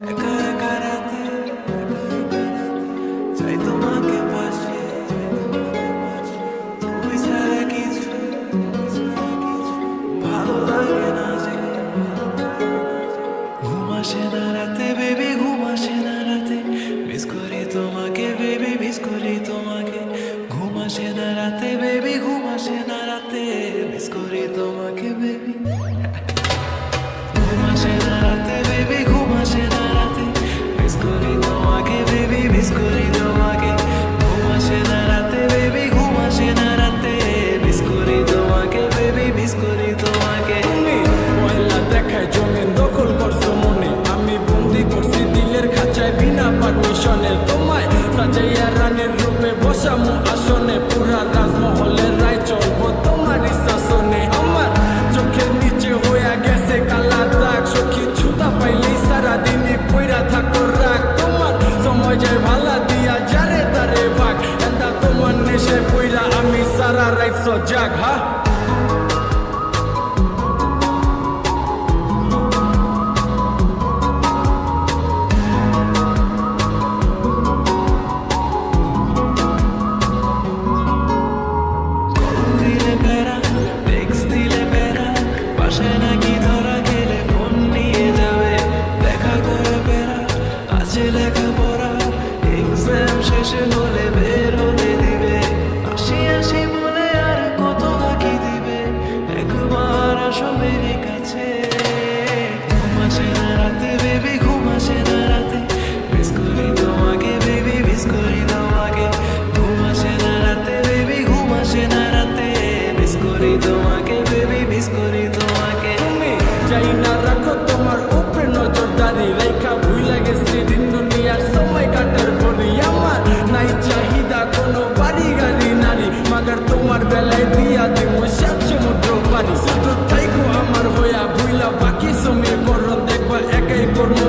একা একা রাতে চাই তোমাকে পাশে, তুমি ছাড়া কিছু ভালো লাগে না যে। ঘুম আসে না রাতে বেবি, ঘুম আসে না রাতে, মিস করি তোমাকে বেবি, মিস করি তোমাকে। ঘুম আসে না রাতে বেবি, ঘুম আসে না রাতে, মিস করি তোমাকে বেবি। ঘুম আসে না রাতে বেবি, ঘুম আসে না রাতে, মিস করি তোমাকে বেবি, মিস করি তোমাকে। ঘুম আসে না রাতে বেবি, ঘুম আসে না রাতে, মিস করি তোমাকে বেবি, মিস করি তোমাকে। তুমি পয়লা দেখায় জমিন দখল করছো মনে, আমি বন্দি করছি দিলের খাঁচায় বিনা পারমিশনে। তোমায় সাজাইয়া রানীর রূপে বসামু আসনে, পুরা রাজমহলের রায় চলবো তোমারই শাসনে। আমার চোখের নিচে হইয়া গেছে কালা দাগ, সখী ছুতা পাইলেই সারাদিনই কইরা থাকো রাগ। তোমার সময় যায় ভালা দিয়া যারে তারে ভাগ, এন্দা তোমার নেশে কইরা আমি সারা রাইত সজাগ। হা দিলে বেড়া, টেক্সট দিলে বেড়া, বাসায় নাকি ধরা খেলে ফোন নিয়ে যাবে। দেখা করে বেড়া, আছে লেখাপড়া, এক্সাম শেষে হলে বের হতে দিবে। আসি আসি বলে আর কত বাকি দিবে, একবার আসো বেবি কাছে। ঘুম আসে না রাতে বেবি, ঘুম আসে না রাতে, মিস করি তোমাকে বেবি, মিস করি তোমাকে। ঘুম আসে না রাতে বেবি, ঘুম আসে না রাতে, মিস করি তোমাকে বেবি, মিস করি তোমাকে। তুমি চাই না রাখো তোমার উপরে নজরদারি, রেখা ভুইলা গেছি দিন দুনিয়ার সময় কাটার পরি। আমার নাই চাহিদা কোনো বাড়ি গাড়ি নারী, মাগার তোমার বেলায় দিয়া দিব সাত সমুদ্র পারি। শুধু থাইকো আমার হইয়া ভুইলা বাকি সময় করণ, দেখবা একাই করবো